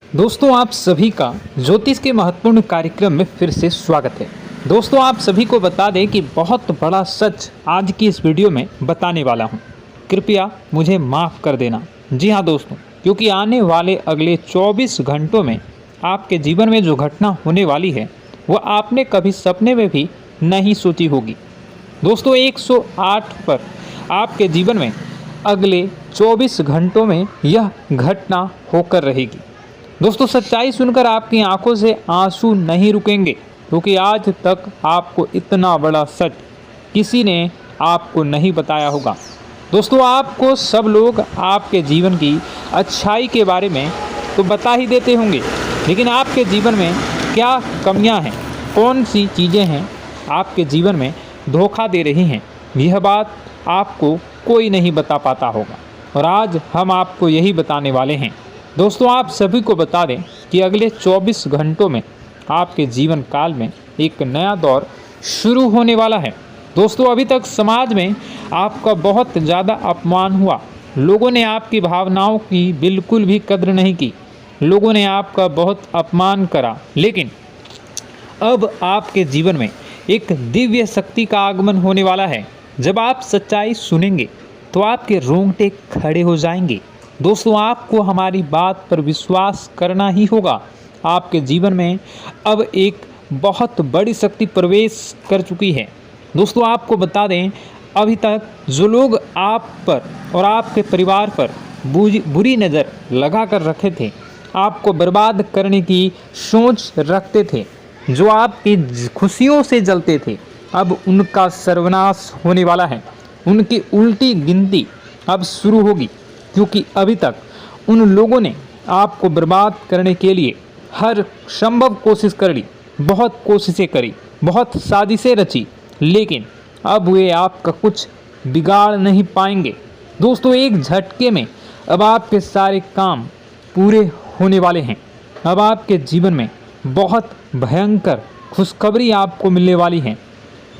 दोस्तों आप सभी का ज्योतिष के महत्वपूर्ण कार्यक्रम में फिर से स्वागत है। दोस्तों आप सभी को बता दें कि बहुत बड़ा सच आज की इस वीडियो में बताने वाला हूं। कृपया मुझे माफ़ कर देना। जी हां दोस्तों, क्योंकि आने वाले अगले 24 घंटों में आपके जीवन में जो घटना होने वाली है वह आपने कभी सपने में भी नहीं सोची होगी। दोस्तों 108 पर आपके जीवन में अगले 24 घंटों में यह घटना होकर रहेगी। दोस्तों सच्चाई सुनकर आपकी आंखों से आंसू नहीं रुकेंगे, क्योंकि आज तक आपको इतना बड़ा सच किसी ने आपको नहीं बताया होगा। दोस्तों आपको सब लोग आपके जीवन की अच्छाई के बारे में तो बता ही देते होंगे, लेकिन आपके जीवन में क्या कमियां हैं, कौन सी चीज़ें हैं आपके जीवन में धोखा दे रही हैं, यह बात आपको कोई नहीं बता पाता होगा। और आज हम आपको यही बताने वाले हैं। दोस्तों आप सभी को बता दें कि अगले 24 घंटों में आपके जीवन काल में एक नया दौर शुरू होने वाला है। दोस्तों अभी तक समाज में आपका बहुत ज़्यादा अपमान हुआ, लोगों ने आपकी भावनाओं की बिल्कुल भी कद्र नहीं की, लोगों ने आपका बहुत अपमान करा, लेकिन अब आपके जीवन में एक दिव्य शक्ति का आगमन होने वाला है। जब आप सच्चाई सुनेंगे तो आपके रोंगटे खड़े हो जाएंगे। दोस्तों आपको हमारी बात पर विश्वास करना ही होगा। आपके जीवन में अब एक बहुत बड़ी शक्ति प्रवेश कर चुकी है। दोस्तों आपको बता दें, अभी तक जो लोग आप पर और आपके परिवार पर बुरी नज़र लगा कर रखे थे, आपको बर्बाद करने की सोच रखते थे, जो आपकी खुशियों से जलते थे, अब उनका सर्वनाश होने वाला है। उनकी उल्टी गिनती अब शुरू होगी, क्योंकि अभी तक उन लोगों ने आपको बर्बाद करने के लिए हर संभव कोशिश कर ली, बहुत कोशिशें करी, बहुत साजिशें रची, लेकिन अब वे आपका कुछ बिगाड़ नहीं पाएंगे। दोस्तों एक झटके में अब आपके सारे काम पूरे होने वाले हैं। अब आपके जीवन में बहुत भयंकर खुशखबरी आपको मिलने वाली है।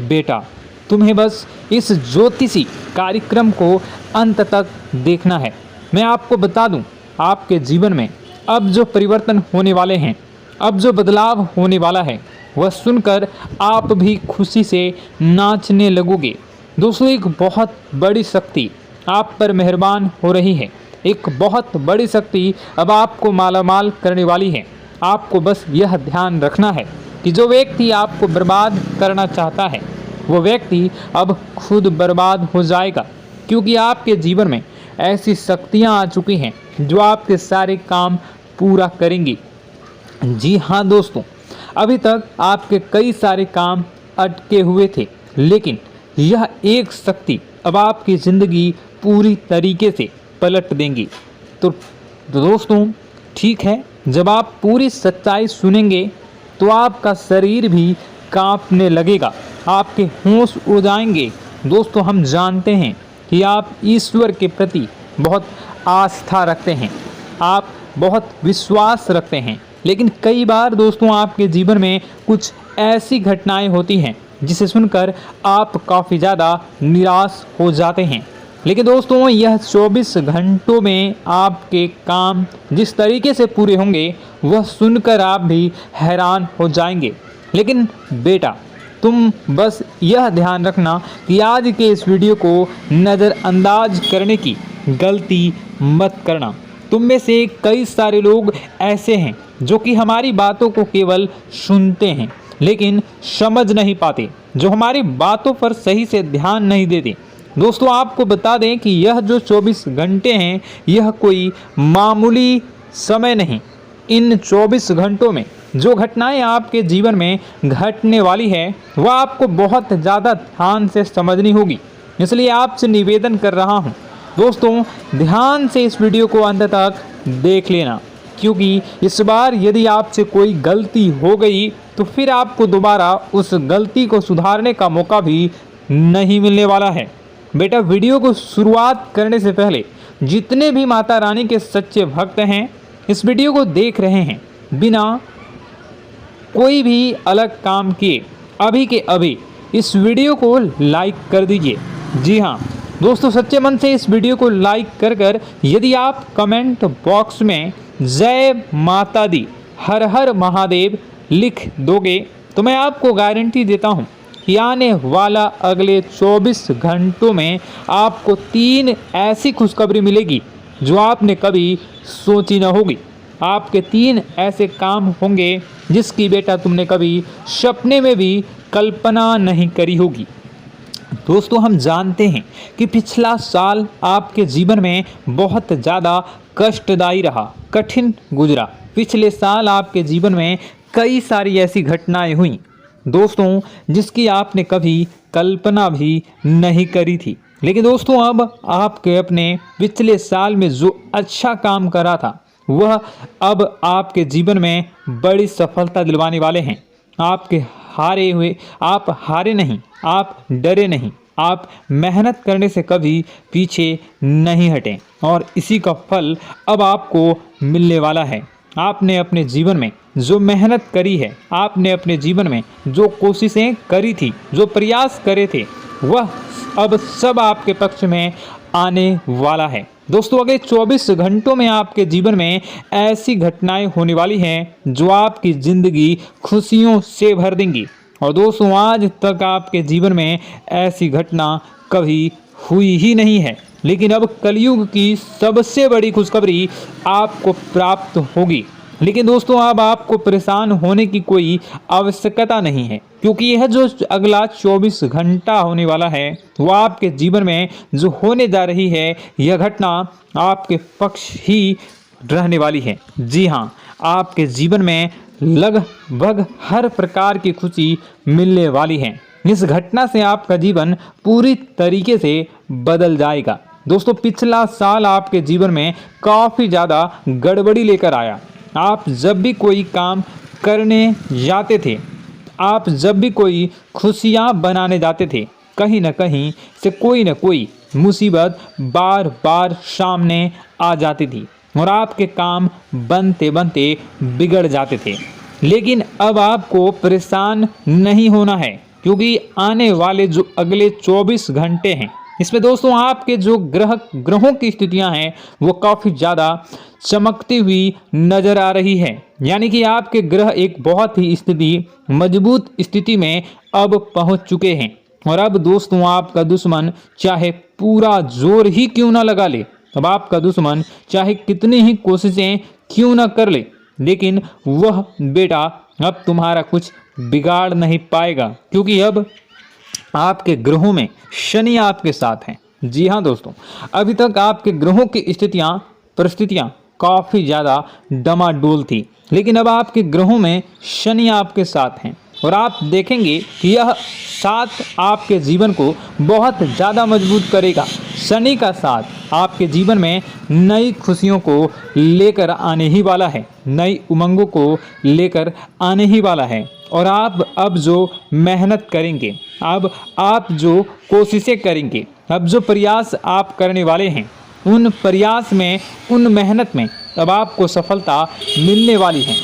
बेटा तुम्हें बस इस ज्योतिषी कार्यक्रम को अंत तक देखना है। मैं आपको बता दूं, आपके जीवन में अब जो परिवर्तन होने वाले हैं, अब जो बदलाव होने वाला है, वह सुनकर आप भी खुशी से नाचने लगोगे। दोस्तों एक बहुत बड़ी शक्ति आप पर मेहरबान हो रही है। एक बहुत बड़ी शक्ति अब आपको मालामाल करने वाली है। आपको बस यह ध्यान रखना है कि जो व्यक्ति आपको बर्बाद करना चाहता है, वो व्यक्ति अब खुद बर्बाद हो जाएगा, क्योंकि आपके जीवन में ऐसी शक्तियां आ चुकी हैं जो आपके सारे काम पूरा करेंगी। जी हाँ दोस्तों, अभी तक आपके कई सारे काम अटके हुए थे, लेकिन यह एक शक्ति अब आपकी ज़िंदगी पूरी तरीके से पलट देंगी। तो दोस्तों ठीक है, जब आप पूरी सच्चाई सुनेंगे तो आपका शरीर भी कांपने लगेगा, आपके होश उड़ जाएंगे। दोस्तों हम जानते हैं कि आप ईश्वर के प्रति बहुत आस्था रखते हैं, आप बहुत विश्वास रखते हैं, लेकिन कई बार दोस्तों आपके जीवन में कुछ ऐसी घटनाएं होती हैं जिसे सुनकर आप काफ़ी ज़्यादा निराश हो जाते हैं। लेकिन दोस्तों यह 24 घंटों में आपके काम जिस तरीके से पूरे होंगे वह सुनकर आप भी हैरान हो जाएंगे। लेकिन बेटा तुम बस यह ध्यान रखना कि आज के इस वीडियो को नज़रअंदाज करने की गलती मत करना। तुम में से कई सारे लोग ऐसे हैं जो कि हमारी बातों को केवल सुनते हैं लेकिन समझ नहीं पाते, जो हमारी बातों पर सही से ध्यान नहीं देते। दोस्तों आपको बता दें कि यह जो 24 घंटे हैं यह कोई मामूली समय नहीं। इन 24 घंटों में जो घटनाएं आपके जीवन में घटने वाली है वह आपको बहुत ज़्यादा ध्यान से समझनी होगी। इसलिए आपसे निवेदन कर रहा हूं दोस्तों, ध्यान से इस वीडियो को अंत तक देख लेना, क्योंकि इस बार यदि आपसे कोई गलती हो गई तो फिर आपको दोबारा उस गलती को सुधारने का मौका भी नहीं मिलने वाला है। बेटा वीडियो को शुरुआत करने से पहले जितने भी माता रानी के सच्चे भक्त हैं इस वीडियो को देख रहे हैं, बिना कोई भी अलग काम किए अभी के अभी इस वीडियो को लाइक कर दीजिए। जी हाँ दोस्तों, सच्चे मन से इस वीडियो को लाइक कर यदि आप कमेंट बॉक्स में जय माता दी, हर हर महादेव लिख दोगे तो मैं आपको गारंटी देता हूँ कि आने वाला अगले 24 घंटों में आपको 3 ऐसी खुशखबरी मिलेगी जो आपने कभी सोची न होगी। आपके 3 ऐसे काम होंगे जिसकी बेटा तुमने कभी सपने में भी कल्पना नहीं करी होगी। दोस्तों, हम जानते हैं कि पिछला साल आपके जीवन में बहुत ज़्यादा कष्टदायी रहा, कठिन गुजरा। पिछले साल आपके जीवन में कई सारी ऐसी घटनाएं हुई दोस्तों जिसकी आपने कभी कल्पना भी नहीं करी थी। लेकिन दोस्तों, अब आपके अपने पिछले साल में जो अच्छा काम करा था वह अब आपके जीवन में बड़ी सफलता दिलवाने वाले हैं। आप हारे नहीं, आप डरे नहीं, आप मेहनत करने से कभी पीछे नहीं हटें और इसी का फल अब आपको मिलने वाला है। आपने अपने जीवन में जो मेहनत करी है, आपने अपने जीवन में जो कोशिशें करी थी, जो प्रयास करे थे, वह अब सब आपके पक्ष में आने वाला है। दोस्तों, अगले 24 घंटों में आपके जीवन में ऐसी घटनाएं होने वाली हैं जो आपकी ज़िंदगी खुशियों से भर देंगी। और दोस्तों, आज तक आपके जीवन में ऐसी घटना कभी हुई ही नहीं है, लेकिन अब कलयुग की सबसे बड़ी खुशखबरी आपको प्राप्त होगी। लेकिन दोस्तों, अब आपको परेशान होने की कोई आवश्यकता नहीं है, क्योंकि यह जो अगला 24 घंटा होने वाला है वह आपके जीवन में जो होने जा रही है यह घटना आपके पक्ष ही रहने वाली है। जी हाँ, आपके जीवन में लगभग हर प्रकार की खुशी मिलने वाली है। इस घटना से आपका जीवन पूरी तरीके से बदल जाएगा। दोस्तों, पिछला साल आपके जीवन में काफ़ी ज़्यादा गड़बड़ी लेकर आया। आप जब भी कोई काम करने जाते थे, आप जब भी कोई खुशियाँ बनाने जाते थे, कहीं न कहीं से कोई न कोई मुसीबत बार बार सामने आ जाती थी और आपके काम बनते बनते बिगड़ जाते थे। लेकिन अब आपको परेशान नहीं होना है, क्योंकि आने वाले जो अगले 24 घंटे हैं इसमें दोस्तों आपके जो ग्रहों की स्थितियां हैं वो काफ़ी ज़्यादा चमकती हुई नज़र आ रही है। यानी कि आपके ग्रह एक बहुत ही मजबूत स्थिति में अब पहुंच चुके हैं। और अब दोस्तों, आपका दुश्मन चाहे पूरा जोर ही क्यों ना लगा ले, अब आपका दुश्मन चाहे कितनी ही कोशिशें क्यों ना कर ले, लेकिन वह बेटा अब तुम्हारा कुछ बिगाड़ नहीं पाएगा, क्योंकि अब आपके ग्रहों में शनि आपके साथ हैं। जी हाँ दोस्तों, अभी तक आपके ग्रहों की परिस्थितियाँ काफ़ी ज़्यादा डमाडोल थी, लेकिन अब आपके ग्रहों में शनि आपके साथ हैं और आप देखेंगे कि यह साथ आपके जीवन को बहुत ज़्यादा मजबूत करेगा। शनि का साथ आपके जीवन में नई खुशियों को लेकर आने ही वाला है, नई उमंगों को लेकर आने ही वाला है। और आप अब जो मेहनत करेंगे, अब आप जो कोशिशें करेंगे, अब जो प्रयास आप करने वाले हैं, उन प्रयास में, उन मेहनत में अब आपको सफलता मिलने वाली है।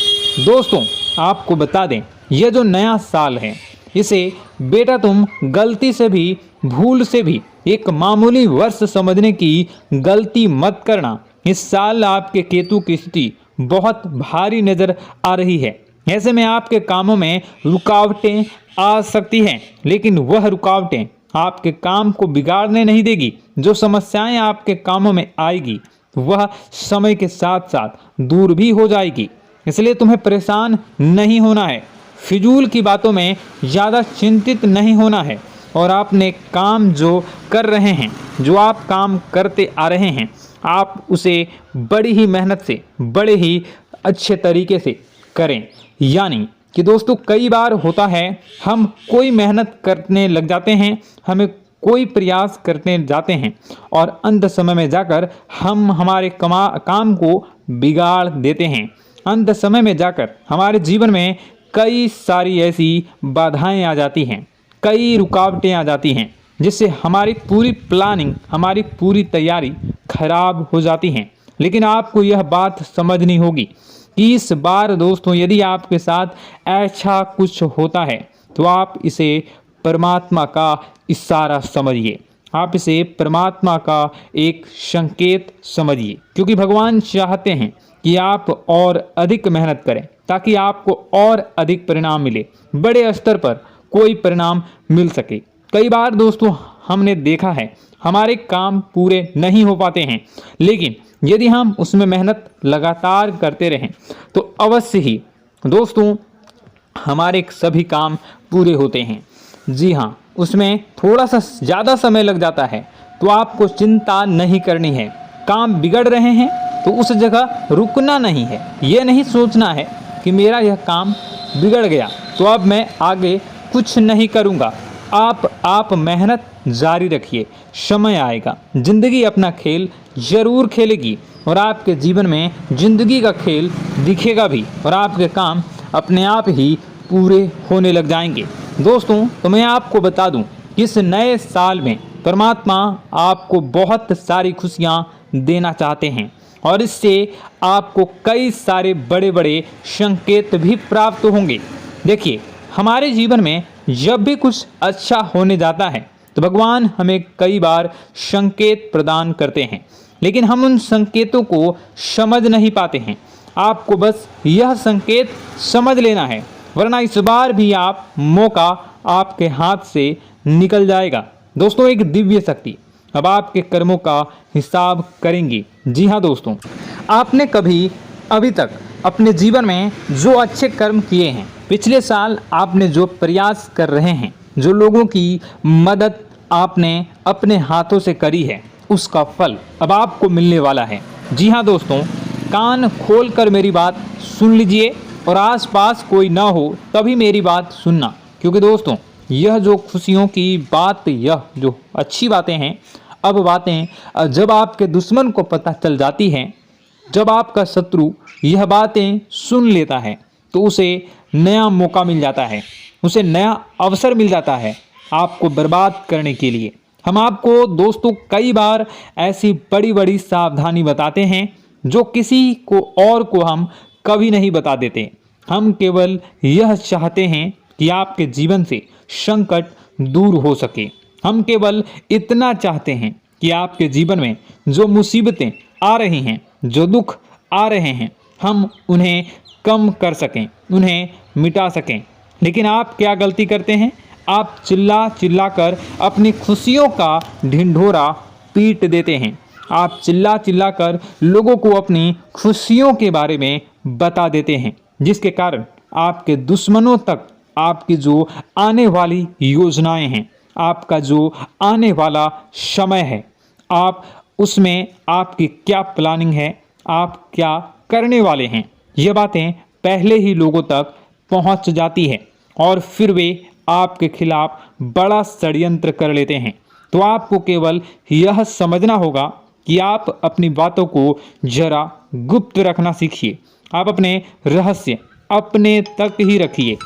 दोस्तों, आपको बता दें, यह जो नया साल है इसे बेटा तुम गलती से भी, भूल से भी एक मामूली वर्ष समझने की गलती मत करना। इस साल आपके केतु की स्थिति बहुत भारी नज़र आ रही है। ऐसे में आपके कामों में रुकावटें आ सकती हैं, लेकिन वह रुकावटें आपके काम को बिगाड़ने नहीं देगी। जो समस्याएं आपके कामों में आएगी वह समय के साथ साथ दूर भी हो जाएगी। इसलिए तुम्हें परेशान नहीं होना है, फिजूल की बातों में ज़्यादा चिंतित नहीं होना है। और आपने काम जो कर रहे हैं, जो आप काम करते आ रहे हैं, आप उसे बड़ी ही मेहनत से, बड़े ही अच्छे तरीके से करें। यानी कि दोस्तों, कई बार होता है हम कोई मेहनत करने लग जाते हैं, हमें कोई प्रयास करने जाते हैं और अंत समय में जाकर हम हमारे काम को बिगाड़ देते हैं। अंत समय में जाकर हमारे जीवन में कई सारी ऐसी बाधाएं आ जाती हैं, कई रुकावटें आ जाती हैं, जिससे हमारी पूरी प्लानिंग, हमारी पूरी तैयारी खराब हो जाती हैं। लेकिन आपको यह बात समझनी होगी कि इस बार दोस्तों, यदि आपके साथ ऐसा कुछ होता है तो आप इसे परमात्मा का इशारा समझिए। आप इसे परमात्मा का एक संकेत समझिए, क्योंकि भगवान चाहते हैं कि आप और अधिक मेहनत करें ताकि आपको और अधिक परिणाम मिले, बड़े स्तर पर कोई परिणाम मिल सके। कई बार दोस्तों हमने देखा है हमारे काम पूरे नहीं हो पाते हैं, लेकिन यदि हम उसमें मेहनत लगातार करते रहें तो अवश्य ही दोस्तों हमारे सभी काम पूरे होते हैं। जी हाँ, उसमें थोड़ा सा ज़्यादा समय लग जाता है तो आपको चिंता नहीं करनी है। काम बिगड़ रहे हैं तो उस जगह रुकना नहीं है, ये नहीं सोचना है कि मेरा यह काम बिगड़ गया तो अब मैं आगे कुछ नहीं करूँगा। आप मेहनत जारी रखिए, समय आएगा, ज़िंदगी अपना खेल ज़रूर खेलेगी और आपके जीवन में ज़िंदगी का खेल दिखेगा भी और आपके काम अपने आप ही पूरे होने लग जाएंगे। दोस्तों तो मैं आपको बता दूं कि इस नए साल में परमात्मा आपको बहुत सारी खुशियां देना चाहते हैं और इससे आपको कई सारे बड़े बड़े संकेत भी प्राप्त होंगे। देखिए, हमारे जीवन में जब भी कुछ अच्छा होने जाता है तो भगवान हमें कई बार संकेत प्रदान करते हैं, लेकिन हम उन संकेतों को समझ नहीं पाते हैं। आपको बस यह संकेत समझ लेना है, वरना इस बार भी आप मौका आपके हाथ से निकल जाएगा। दोस्तों, एक दिव्य शक्ति अब आपके कर्मों का हिसाब करेंगी। जी हाँ दोस्तों, आपने कभी अभी तक अपने जीवन में जो अच्छे कर्म किए हैं, पिछले साल आपने जो प्रयास कर रहे हैं, जो लोगों की मदद आपने अपने हाथों से करी है, उसका फल अब आपको मिलने वाला है। जी हाँ दोस्तों, कान खोलकर मेरी बात सुन लीजिए और आसपास कोई ना हो तभी मेरी बात सुनना, क्योंकि दोस्तों यह जो खुशियों की बात, यह जो अच्छी बातें हैं, अब बातें जब आपके दुश्मन को पता चल जाती हैं, जब आपका शत्रु यह बातें सुन लेता है तो उसे नया मौका मिल जाता है, उसे नया अवसर मिल जाता है आपको बर्बाद करने के लिए। हम आपको दोस्तों कई बार ऐसी बड़ी बड़ी सावधानी बताते हैं जो किसी को और को हम कभी नहीं बता देते। हम केवल यह चाहते हैं कि आपके जीवन से संकट दूर हो सके। हम केवल इतना चाहते हैं कि आपके जीवन में जो मुसीबतें आ रही हैं, जो दुख आ रहे हैं, हम उन्हें कम कर सकें, उन्हें मिटा सकें। लेकिन आप क्या गलती करते हैं? आप चिल्ला चिल्ला कर अपनी खुशियों का ढिंढोरा पीट देते हैं। आप चिल्ला चिल्ला कर लोगों को अपनी खुशियों के बारे में बता देते हैं, जिसके कारण आपके दुश्मनों तक आपकी जो आने वाली योजनाएं हैं, आपका जो आने वाला समय है, आप उसमें आपकी क्या प्लानिंग है, आप क्या करने वाले हैं, ये बातें पहले ही लोगों तक पहुंच जाती है और फिर वे आपके खिलाफ बड़ा षड्यंत्र कर लेते हैं। तो आपको केवल यह समझना होगा कि आप अपनी बातों को जरा गुप्त रखना सीखिए। आप अपने रहस्य अपने तक ही रखिए।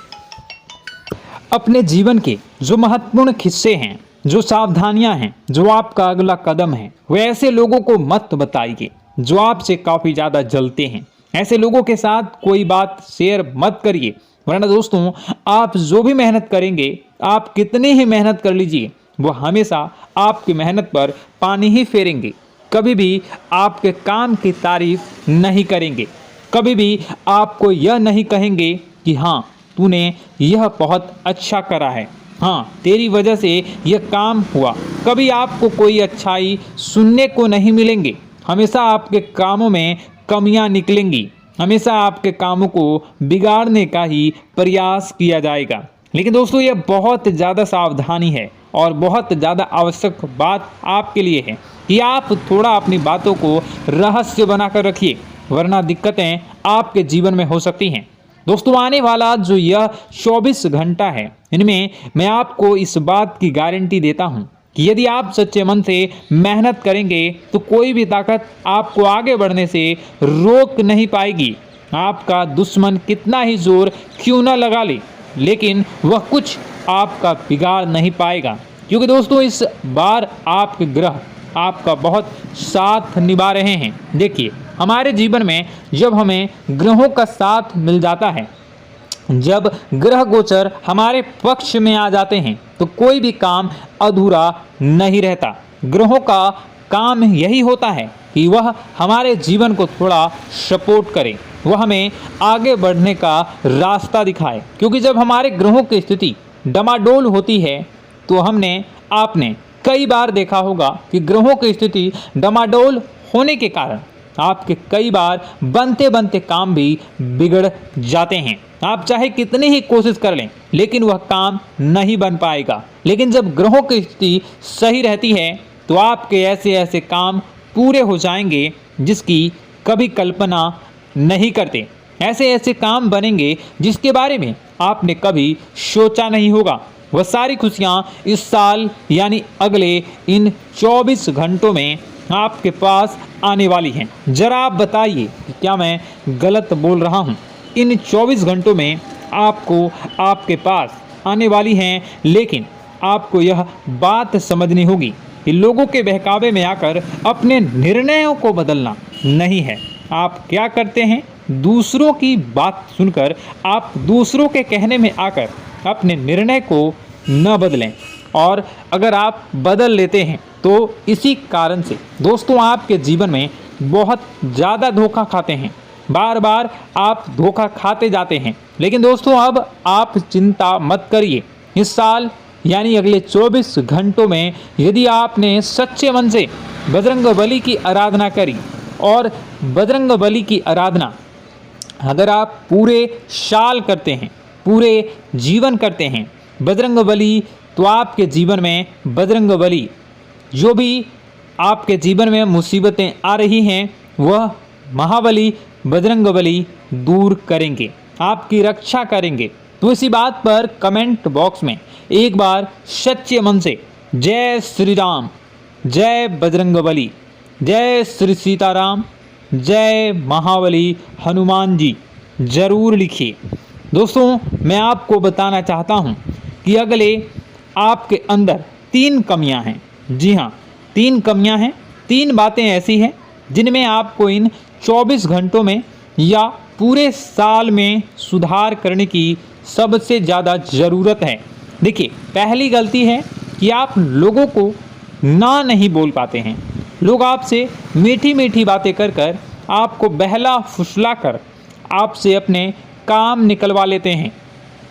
अपने जीवन के जो महत्वपूर्ण हिस्से हैं, जो सावधानियां हैं, जो आपका अगला कदम है, वे ऐसे लोगों को मत बताइए जो आपसे काफ़ी ज़्यादा जलते हैं। ऐसे लोगों के साथ कोई बात शेयर मत करिए, वरना दोस्तों आप जो भी मेहनत करेंगे, आप कितनी ही मेहनत कर लीजिए, वो हमेशा आपकी मेहनत पर पानी ही फेरेंगे। कभी भी आपके काम की तारीफ नहीं करेंगे, कभी भी आपको यह नहीं कहेंगे कि हाँ तूने यह बहुत अच्छा करा है, हाँ तेरी वजह से यह काम हुआ। कभी आपको कोई अच्छाई सुनने को नहीं मिलेंगे। हमेशा आपके कामों में कमियां निकलेंगी, हमेशा आपके कामों को बिगाड़ने का ही प्रयास किया जाएगा। लेकिन दोस्तों यह बहुत ज़्यादा सावधानी है और बहुत ज़्यादा आवश्यक बात आपके लिए है कि आप थोड़ा अपनी बातों को रहस्य बनाकर रखिए, वरना दिक्कतें आपके जीवन में हो सकती हैं। दोस्तों आने वाला जो यह 24 घंटा है, इनमें मैं आपको इस बात की गारंटी देता हूँ कि यदि आप सच्चे मन से मेहनत करेंगे तो कोई भी ताकत आपको आगे बढ़ने से रोक नहीं पाएगी। आपका दुश्मन कितना ही जोर क्यों न लगा ले, लेकिन वह कुछ आपका बिगाड़ नहीं पाएगा, क्योंकि दोस्तों इस बार आपके ग्रह आपका बहुत साथ निभा रहे हैं। देखिए, हमारे जीवन में जब हमें ग्रहों का साथ मिल जाता है जब ग्रह गोचर हमारे पक्ष में आ जाते हैं तो कोई भी काम अधूरा नहीं रहता। ग्रहों का काम यही होता है कि वह हमारे जीवन को थोड़ा सपोर्ट करे, वह हमें आगे बढ़ने का रास्ता दिखाए। क्योंकि जब हमारे ग्रहों की स्थिति डमाडोल होती है तो आपने कई बार देखा होगा कि ग्रहों की स्थिति डमाडोल होने के कारण आपके कई बार बनते बनते काम भी बिगड़ जाते हैं। आप चाहे कितनी ही कोशिश कर लें लेकिन वह काम नहीं बन पाएगा। लेकिन जब ग्रहों की स्थिति सही रहती है तो आपके ऐसे ऐसे काम पूरे हो जाएंगे जिसकी कभी कल्पना नहीं करते। ऐसे ऐसे काम बनेंगे जिसके बारे में आपने कभी सोचा नहीं होगा। वह सारी खुशियाँ इस साल यानी अगले इन 24 घंटों में आपके पास आने वाली हैं। जरा आप बताइए कि क्या मैं गलत बोल रहा हूँ? इन 24 घंटों में आपको आपके पास आने वाली हैं, लेकिन आपको यह बात समझनी होगी कि लोगों के बहकावे में आकर अपने निर्णयों को बदलना नहीं है। आप क्या करते हैं? दूसरों की बात सुनकर आप दूसरों के कहने में आकर अपने निर्णय को न बदलें, और अगर आप बदल लेते हैं तो इसी कारण से दोस्तों आपके जीवन में बहुत ज़्यादा धोखा खाते हैं। बार बार आप धोखा खाते जाते हैं। लेकिन दोस्तों अब आप चिंता मत करिए। इस साल यानी अगले 24 घंटों में यदि आपने सच्चे मन से बजरंगबली की आराधना करी, और बजरंगबली की आराधना अगर आप पूरे साल करते हैं, पूरे जीवन करते हैं बजरंगबली, तो आपके जीवन में बजरंगबली जो भी आपके जीवन में मुसीबतें आ रही हैं वह महाबली बजरंगबली दूर करेंगे, आपकी रक्षा करेंगे। तो इसी बात पर कमेंट बॉक्स में एक बार सच्चे मन से जय श्री राम, जय बजरंगबली, जय श्री सीताराम, जय महाबली हनुमान जी जरूर लिखिए। दोस्तों मैं आपको बताना चाहता हूँ कि अगले आपके अंदर 3 कमियां हैं। जी हाँ, 3 कमियां हैं। 3 बातें ऐसी हैं जिनमें आपको इन 24 घंटों में या पूरे साल में सुधार करने की सबसे ज़्यादा ज़रूरत है। देखिए, पहली गलती है कि आप लोगों को ना नहीं बोल पाते हैं। लोग आपसे मीठी मीठी बातें कर कर आपको बहला फुसला कर आपसे अपने काम निकलवा लेते हैं।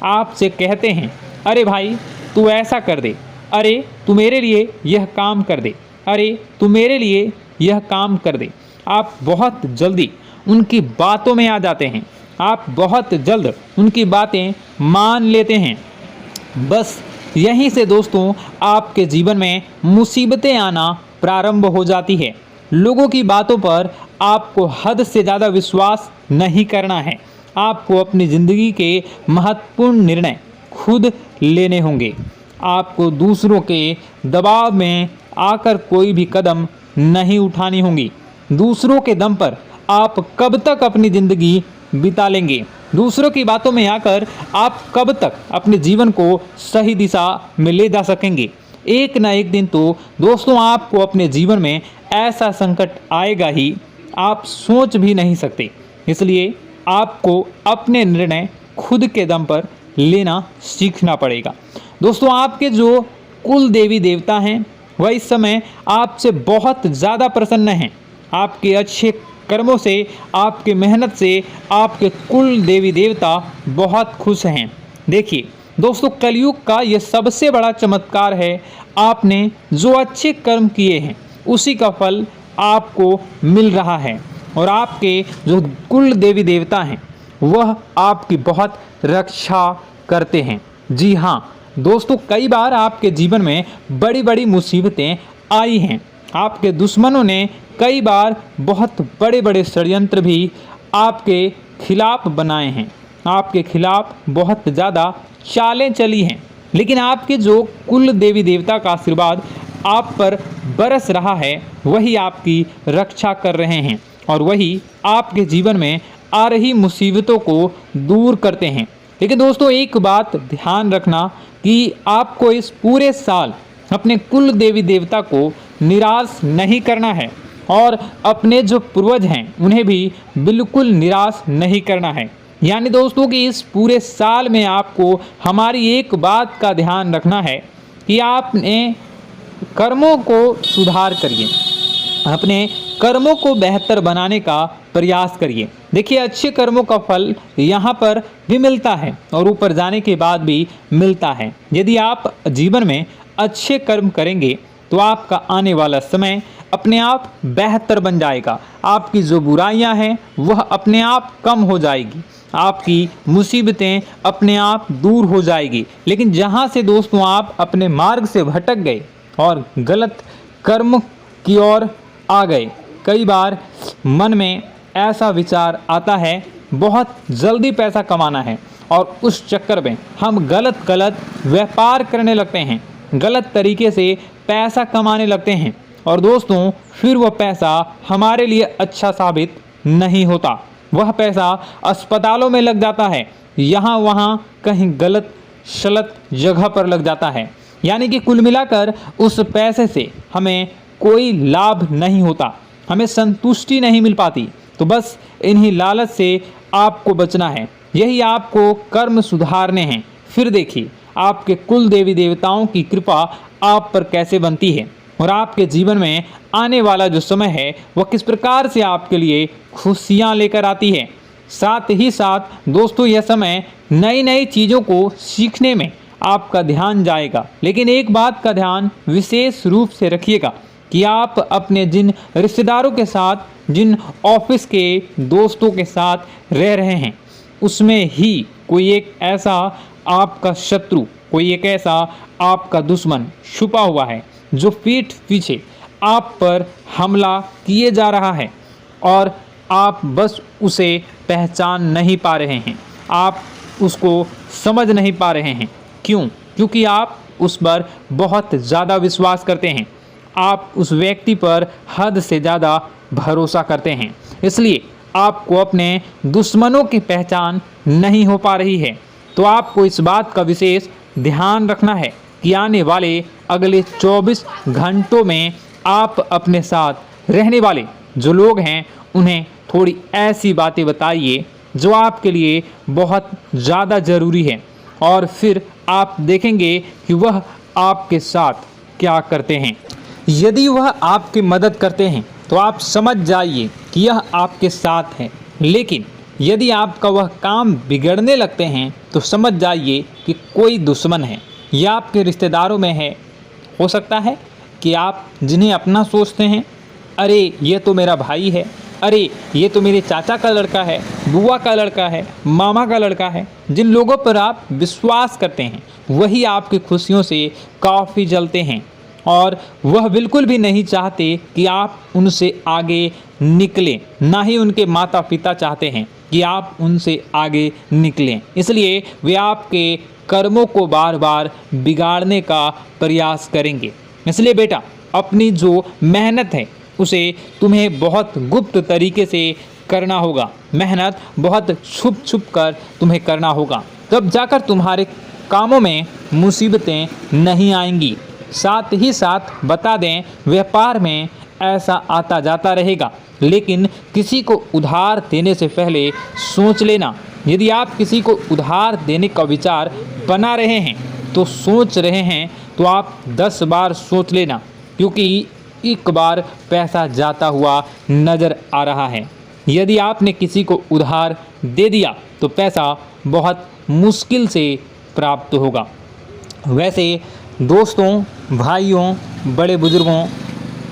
आपसे कहते हैं, अरे भाई तू ऐसा कर दे, अरे तू मेरे लिए यह काम कर दे, अरे तू मेरे लिए यह काम कर दे। आप बहुत जल्दी उनकी बातों में आ जाते हैं, आप बहुत जल्द उनकी बातें मान लेते हैं। बस यहीं से दोस्तों आपके जीवन में मुसीबतें आना प्रारंभ हो जाती है। लोगों की बातों पर आपको हद से ज़्यादा विश्वास नहीं करना है। आपको अपनी ज़िंदगी के महत्वपूर्ण निर्णय खुद लेने होंगे। आपको दूसरों के दबाव में आकर कोई भी कदम नहीं उठानी होगी। दूसरों के दम पर आप कब तक अपनी ज़िंदगी बिता लेंगे? दूसरों की बातों में आकर आप कब तक अपने जीवन को सही दिशा में ले जा सकेंगे? एक ना एक दिन तो दोस्तों आपको अपने जीवन में ऐसा संकट आएगा ही, आप सोच भी नहीं सकते। इसलिए आपको अपने निर्णय खुद के दम पर लेना सीखना पड़ेगा। दोस्तों आपके जो कुल देवी देवता हैं वह इस समय आपसे बहुत ज़्यादा प्रसन्न हैं। आपके अच्छे कर्मों से, आपके मेहनत से आपके कुल देवी देवता बहुत खुश हैं। देखिए दोस्तों, कलयुग का ये सबसे बड़ा चमत्कार है। आपने जो अच्छे कर्म किए हैं उसी का फल आपको मिल रहा है, और आपके जो कुल देवी देवता हैं वह आपकी बहुत रक्षा करते हैं। जी हाँ दोस्तों, कई बार आपके जीवन में बड़ी बड़ी मुसीबतें आई हैं। आपके दुश्मनों ने कई बार बहुत बड़े बड़े षड्यंत्र भी आपके खिलाफ बनाए हैं, आपके खिलाफ बहुत ज़्यादा चालें चली हैं। लेकिन आपके जो कुल देवी देवता का आशीर्वाद आप पर बरस रहा है वही आपकी रक्षा कर रहे हैं, और वही आपके जीवन में आ रही मुसीबतों को दूर करते हैं। लेकिन दोस्तों एक बात ध्यान रखना कि आपको इस पूरे साल अपने कुल देवी देवता को निराश नहीं करना है, और अपने जो पूर्वज हैं उन्हें भी बिल्कुल निराश नहीं करना है। यानी दोस्तों कि इस पूरे साल में आपको हमारी एक बात का ध्यान रखना है कि आपने कर्मों को सुधार करिए, अपने कर्मों को बेहतर बनाने का प्रयास करिए। देखिए, अच्छे कर्मों का फल यहाँ पर भी मिलता है और ऊपर जाने के बाद भी मिलता है। यदि आप जीवन में अच्छे कर्म करेंगे तो आपका आने वाला समय अपने आप बेहतर बन जाएगा। आपकी जो बुराइयां हैं वह अपने आप कम हो जाएगी, आपकी मुसीबतें अपने आप दूर हो जाएगी। लेकिन जहां से दोस्तों आप अपने मार्ग से भटक गए और गलत कर्म की ओर आ गए, कई बार मन में ऐसा विचार आता है बहुत जल्दी पैसा कमाना है और उस चक्कर में हम गलत व्यापार करने लगते हैं, गलत तरीके से पैसा कमाने लगते हैं और दोस्तों फिर वह पैसा हमारे लिए अच्छा साबित नहीं होता। वह पैसा अस्पतालों में लग जाता है, यहाँ वहाँ कहीं गलत शलत जगह पर लग जाता है। यानी कि कुल मिलाकर उस पैसे से हमें कोई लाभ नहीं होता, हमें संतुष्टि नहीं मिल पाती। तो बस इन्हीं लालच से आपको बचना है, यही आपको कर्म सुधारने हैं। फिर देखिए आपके कुल देवी देवताओं की कृपा आप पर कैसे बनती है और आपके जीवन में आने वाला जो समय है वह किस प्रकार से आपके लिए खुशियाँ लेकर आती है। साथ ही साथ दोस्तों यह समय नई नई चीज़ों को सीखने में आपका ध्यान जाएगा। लेकिन एक बात का ध्यान विशेष रूप से रखिएगा कि आप अपने जिन रिश्तेदारों के साथ, जिन ऑफिस के दोस्तों के साथ रह रहे हैं, उसमें ही कोई एक ऐसा आपका शत्रु, कोई एक ऐसा आपका दुश्मन छुपा हुआ है जो पीठ पीछे आप पर हमला किए जा रहा है और आप बस उसे पहचान नहीं पा रहे हैं, आप उसको समझ नहीं पा रहे हैं। क्यों? क्योंकि आप उस पर बहुत ज़्यादा विश्वास करते हैं, आप उस व्यक्ति पर हद से ज़्यादा भरोसा करते हैं, इसलिए आपको अपने दुश्मनों की पहचान नहीं हो पा रही है। तो आपको इस बात का विशेष ध्यान रखना है कि आने वाले अगले 24 घंटों में आप अपने साथ रहने वाले जो लोग हैं उन्हें थोड़ी ऐसी बातें बताइए जो आपके लिए बहुत ज़्यादा ज़रूरी है और फिर आप देखेंगे कि वह आपके साथ क्या करते हैं। यदि वह आपकी मदद करते हैं तो आप समझ जाइए कि यह आपके साथ है, लेकिन यदि आपका वह काम बिगड़ने लगते हैं तो समझ जाइए कि कोई दुश्मन है या आपके रिश्तेदारों में है। हो सकता है कि आप जिन्हें अपना सोचते हैं, अरे ये तो मेरा भाई है, अरे ये तो मेरे चाचा का लड़का है, बुआ का लड़का है, मामा का लड़का है, जिन लोगों पर आप विश्वास करते हैं वही आपकी खुशियों से काफ़ी जलते हैं और वह बिल्कुल भी नहीं चाहते कि आप उनसे आगे निकलें, ना ही उनके माता पिता चाहते हैं कि आप उनसे आगे निकलें। इसलिए वे आपके कर्मों को बार बार बिगाड़ने का प्रयास करेंगे। इसलिए बेटा, अपनी जो मेहनत है उसे तुम्हें बहुत गुप्त तरीके से करना होगा, मेहनत बहुत छुप छुप कर तुम्हें करना होगा, तब जाकर तुम्हारे कामों में मुसीबतें नहीं आएंगी। साथ ही साथ बता दें, व्यापार में ऐसा आता जाता रहेगा, लेकिन किसी को उधार देने से पहले सोच लेना। यदि आप किसी को उधार देने का विचार बना रहे हैं तो सोच रहे हैं तो आप 10 बार सोच लेना, क्योंकि एक बार पैसा जाता हुआ नज़र आ रहा है। यदि आपने किसी को उधार दे दिया तो पैसा बहुत मुश्किल से प्राप्त होगा। वैसे दोस्तों, भाइयों, बड़े बुजुर्गों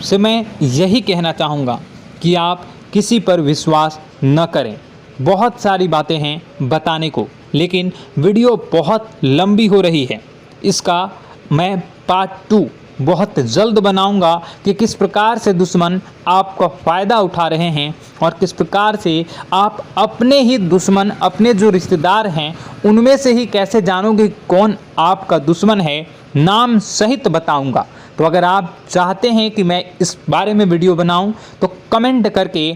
से मैं यही कहना चाहूँगा कि आप किसी पर विश्वास न करें। बहुत सारी बातें हैं बताने को, लेकिन वीडियो बहुत लंबी हो रही है। इसका मैं पार्ट 2 बहुत जल्द बनाऊंगा कि किस प्रकार से दुश्मन आपका फ़ायदा उठा रहे हैं और किस प्रकार से आप अपने ही दुश्मन, अपने जो रिश्तेदार हैं उनमें से ही कैसे जानोगे कौन आपका दुश्मन है, नाम सहित बताऊंगा। तो अगर आप चाहते हैं कि मैं इस बारे में वीडियो बनाऊं तो कमेंट करके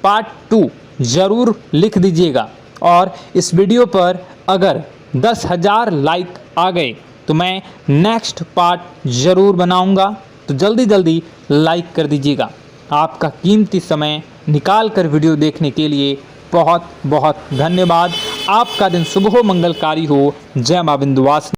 पार्ट 2 ज़रूर लिख दीजिएगा। और इस वीडियो पर अगर 10,000 लाइक आ गए तो मैं नेक्स्ट पार्ट ज़रूर बनाऊंगा। तो जल्दी जल्दी लाइक कर दीजिएगा। आपका कीमती समय निकाल कर वीडियो देखने के लिए बहुत बहुत धन्यवाद। आपका दिन शुभ हो, मंगलकारी हो। जय मां विंध्यवासिनी।